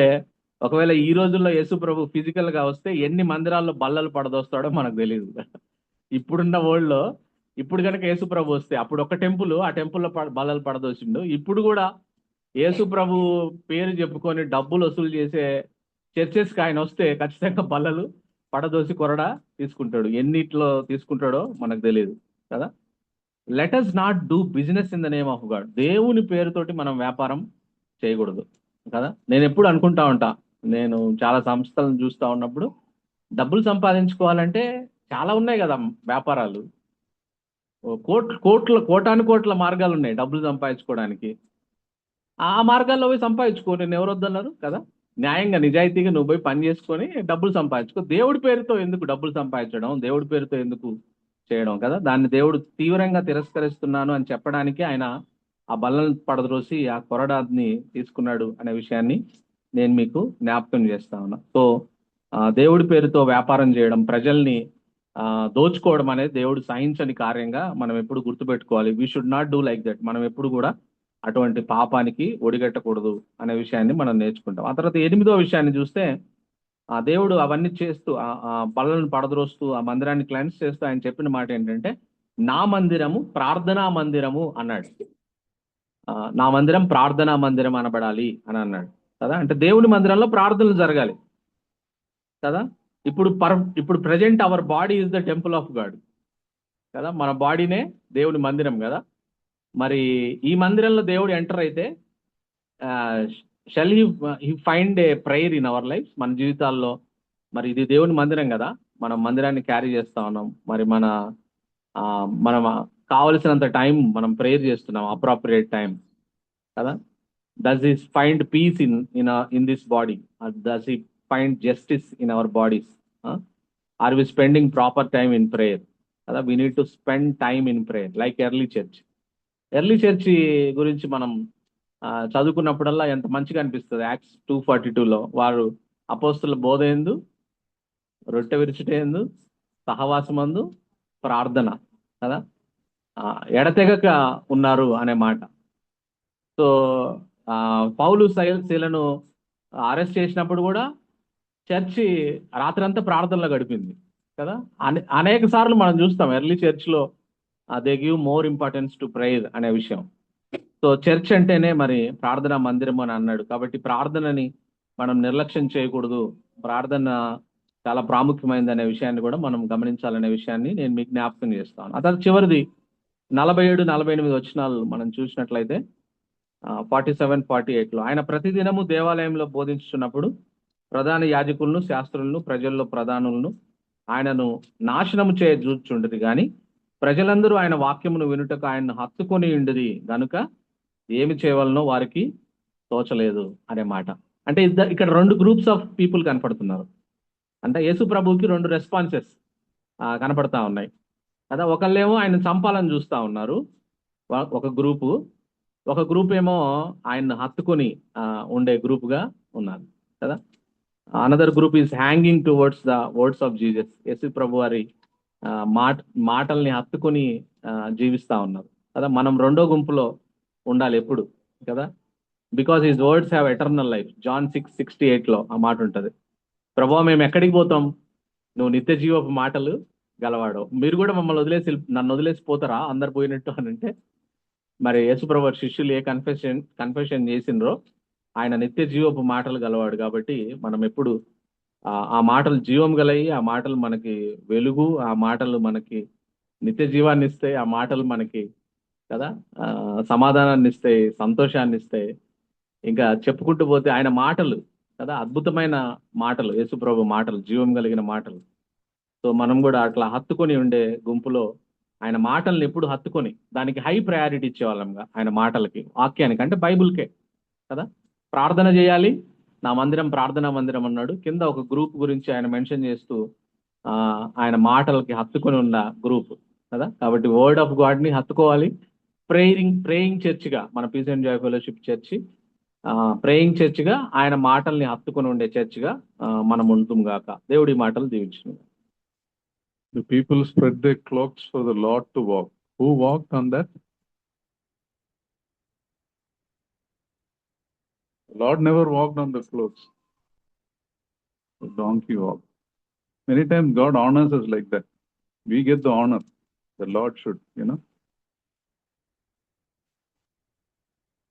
ఒకవేళ ఈ రోజుల్లో యేసు ప్రభు ఫిజికల్ గా వస్తే ఎన్ని మందిరాల్లో బల్లలు పడదోస్తాడో మనకు తెలియదు. ఇప్పుడున్న వరల్డ్ లో ఇప్పుడు కనుక యేసు ప్రభు వస్తే, అప్పుడు ఒక టెంపుల్, ఆ టెంపుల్లో బల్లలు పడదోసిండు. ఇప్పుడు కూడా యేసు ప్రభు పేరు చెప్పుకొని డబ్బులు వసూలు చేసే చర్చెస్కి ఆయన వస్తే ఖచ్చితంగా బల్లలు పడదోసి కొరడా తీసుకుంటాడు. ఎన్నిట్లో తీసుకుంటాడో మనకు తెలియదు కదా. Let us not do business in the name of God. దేవుని పేరుతోటి మనం వ్యాపారం చేయకూడదు కదా. నేను ఎప్పుడు అనుకుంటా ఉంటా, నేను చాలా సంస్థలను చూస్తూ ఉన్నప్పుడు, డబ్బులు సంపాదించుకోవాలంటే చాలా ఉన్నాయి కదా వ్యాపారాలు. కోటాను కోట్ల మార్గాలు ఉన్నాయి డబ్బులు సంపాదించుకోవడానికి. ఆ మార్గాల్లో పోయి సంపాదించుకో, నేను ఎవరు వద్దన్నారు కదా. న్యాయంగా నిజాయితీగా నువ్వు పోయి పని చేసుకొని డబ్బులు సంపాదించుకో. దేవుడి పేరుతో ఎందుకు డబ్బులు సంపాదించడం, దేవుడి పేరుతో ఎందుకు చేయడం కదా. దాన్ని దేవుడు తీవ్రంగా తిరస్కరిస్తున్నాను అని చెప్పడానికి ఆయన ఆ బల్లను పడద్రోసి ఆ కొరడాన్ని తీసుకున్నాడు అనే విషయాన్ని నేను మీకు జ్ఞాపకం చేస్తా ఉన్నా. సో దేవుడి పేరుతో వ్యాపారం చేయడం, ప్రజల్ని దోచుకోవడం అనేది దేవుడు సహించని కార్యంగా మనం ఎప్పుడు గుర్తుపెట్టుకోవాలి. We should not do like that. మనం ఎప్పుడు కూడా అటువంటి పాపానికి ఒడిగట్టకూడదు అనే విషయాన్ని మనం నేర్చుకుంటాం. ఆ తర్వాత 8వ విషయాన్ని చూస్తే, ఆ దేవుడు అవన్నీ చేస్తూ ఆ బల్లను పడద్రోస్తూ ఆ మందిరాన్ని క్లెన్స్ చేస్తూ ఆయన చెప్పిన మాట ఏంటంటే, నా మందిరము ప్రార్థనా మందిరము అన్నాడు. నా మందిరం ప్రార్థనా మందిరం అనబడాలి అని అన్నాడు కదా. అంటే దేవుని మందిరంలో ప్రార్థనలు జరగాలి కదా. ఇప్పుడు present our body is the temple of God కదా. మన బాడీనే దేవుని మందిరం కదా. మరి ఈ మందిరంలో దేవుడు ఎంటర్ అయితే shall he find a prayer in our life. మన జీవితాల్లో మరి ఇది దేవుని మందిరం కదా, మనం మందిరాన్ని క్యారీ చేస్తా ఉన్నాం. మరి మనం కావలసినంత టైం మనం ప్రేయర్ చేస్తున్నాం, అప్రాప్రియేట్ టైం కదా. Does he find peace in this body? Does he find justice in our bodies? Are we spending proper time in prayer కదా. We need to spend time in prayer like early church. Early church గురించి మనం చదువుకున్నప్పుడల్లా ఎంత మంచిగా అనిపిస్తుంది. Acts 2:42లో వారు అపోస్తుల బోధ ఎందు, రొట్టె విరుచుట ఎందు, సహవాసమందు, ప్రార్థన కదా, ఎడతెగక ఉన్నారు అనే మాట. సో పౌలు శీలను అరెస్ట్ చేసినప్పుడు కూడా చర్చి రాత్రంతా ప్రార్థనలో గడిపింది కదా. అనేక సార్లు మనం చూస్తాం ఎర్లీ చర్చ్లో they give more importance to prayer అనే విషయం. సో చర్చ్ అంటేనే మరి ప్రార్థనా మందిరం అని అన్నాడు కాబట్టి ప్రార్థనని మనం నిర్లక్ష్యం చేయకూడదు. ప్రార్థన చాలా ప్రాముఖ్యమైనది అనే విషయాన్ని కూడా మనం గమనించాలనే విషయాన్ని నేను మీకు జ్ఞాపకం చేస్తాను. ఆ తర్వాత చివరిది 47-48 వచనాలు మనం చూసినట్లయితే 47-48లో ఆయన ప్రతిదినము దేవాలయంలో బోధించుచున్నప్పుడు ప్రధాన యాజకులను శాస్త్రులను ప్రజల్లో ప్రధానులను ఆయనను నాశనము చేయ చూచుండదు గాని ప్రజలందరూ ఆయన వాక్యమును వినుటకు ఆయన్ను హత్తుకొని ఉండిరి గనుక ఏమి చేయవలనో వారికి తోచలేదు అనే మాట. అంటే ఇక్కడ 2 గ్రూప్స్ ఆఫ్ పీపుల్ కనపడుతున్నారు. అంటే యేసు ప్రభువుకి 2 రెస్పాన్సెస్ కనపడతా ఉన్నాయి కదా. ఒకళ్ళేమో ఆయన చంపాలని చూస్తా ఉన్నారు, ఒక గ్రూప్ ఏమో ఆయన్ని హత్తుకొని ఉండే గ్రూప్ గా ఉన్నారు కదా. Another group is hanging towards the words of Jesus. Yesu ప్రభు వారి మాటల్ని హత్తుకొని జీవిస్తా ఉన్నారు కదా. మనం రెండో గుంపులో ఉండాలి ఎప్పుడు కదా. Because his words have eternal life. John 6:68లో ఆ మాట ఉంటుంది. ప్రభు మేము ఎక్కడికి పోతాం, నువ్వు నిత్య జీవపు మాటలు గలవాడు. మీరు కూడా మమ్మల్ని నన్ను వదిలేసి పోతారా అందరు పోయినట్టు అని అంటే, మరి యేసుప్రభు శిష్యులు ఏ కన్ఫెషన్ చేసిండ్రో ఆయన నిత్య జీవపు మాటలు గలవాడు. కాబట్టి మనం ఎప్పుడు ఆ మాటలు జీవం గలయి, ఆ మాటలు మనకి వెలుగు, ఆ మాటలు మనకి నిత్య జీవాన్ని ఇస్తాయి, ఆ మాటలు మనకి కదా సమాధానాన్ని ఇస్తాయి, సంతోషాన్ని ఇస్తాయి. ఇంకా చెప్పుకుంటూ పోతే ఆయన మాటలు కదా అద్భుతమైన మాటలు, యేసుప్రభు మాటలు, జీవం కలిగిన మాటలు. సో మనం కూడా అట్లా హత్తుకొని ఉండే గుంపులో ఆయన మాటల్ని ఎప్పుడు హత్తుకొని దానికి హై ప్రయారిటీ ఇచ్చేవాళ్ళంగా, ఆయన మాటలకి, వాక్యానికి, అంటే బైబుల్కే కదా. ప్రార్థన చేయాలి, నా మందిరం ప్రార్థనా మందిరం అన్నాడు. కింద ఒక గ్రూప్ గురించి ఆయన మెన్షన్ చేస్తూ ఆయన మాటలకి హత్తుకొని ఉన్న గ్రూప్ కదా. కాబట్టి వర్డ్ ఆఫ్ గాడ్ ని హత్తుకోవాలి. ప్రేయింగ్ చర్చ్గా మన peace and joy fellowship church praying చర్చ్గా ఆయన మాటల్ని హత్తుకొని ఉండే చర్చ్గా మనం ఉంటాం గాక. దేవుడి మాటలు దీవించిన. The people spread their cloaks for the Lord to walk. Who walked on that? The Lord never walked on the cloaks. The donkey walked. Many times God honors us like that. We get the honor. The Lord should,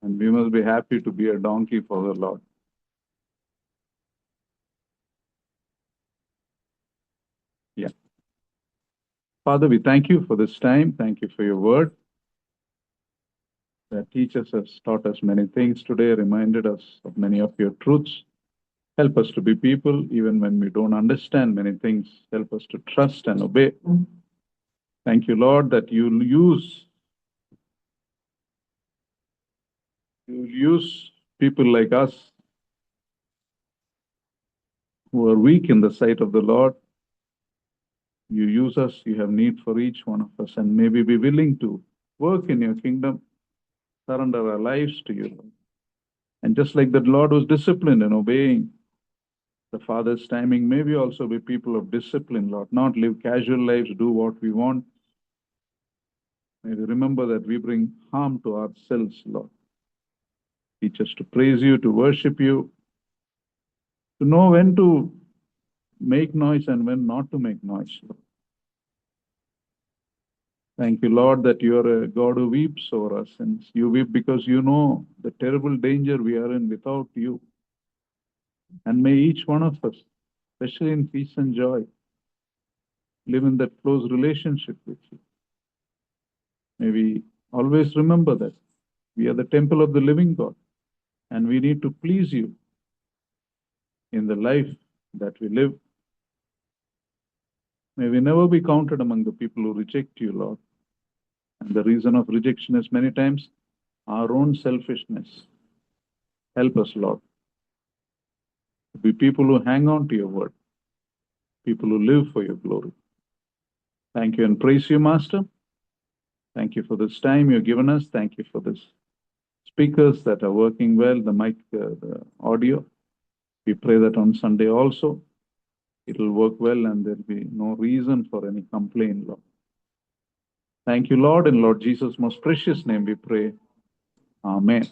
And we must be happy to be a donkey for the Lord. Yeah. Father, we thank you for this time. Thank you for your word that teaches us, taught us many things today, reminded us of many of your truths. Help us to be people, even when we don't understand many things. Help us to trust and obey. Thank you, Lord, that you'll use people like us who are weak in the sight of the Lord. You use us, you have need for each one of us, and maybe be willing to work in your kingdom, surrender our lives to you. And just like the Lord was disciplined in obeying the Father's timing, may we also be people of discipline, Lord, not live casual lives, do what we want. May we remember that we bring harm to ourselves, Lord. Teach us to praise you, to worship you, to know when to make noise and when not to make noise, Lord. Thank you, Lord, that you are a God who weeps over us, and you weep because you know the terrible danger we are in without you. And may each one of us, especially in peace and joy, live in that close relationship with you. May we always remember that we are the temple of the living God, and we need to please you in the life that we live. May we never be counted among the people who reject you, Lord. And the reason of rejection is many times our own selfishness. Help us, Lord, to be people who hang on to your word, people who live for your glory. Thank you and praise you, Master. Thank you for this time you've given us. Thank you for this speakers that are working well, the mic, the audio. We pray that on Sunday also it will work well and there'll be no reason for any complaint, Lord. Thank you, Lord. In Lord Jesus' most precious name we pray. Amen.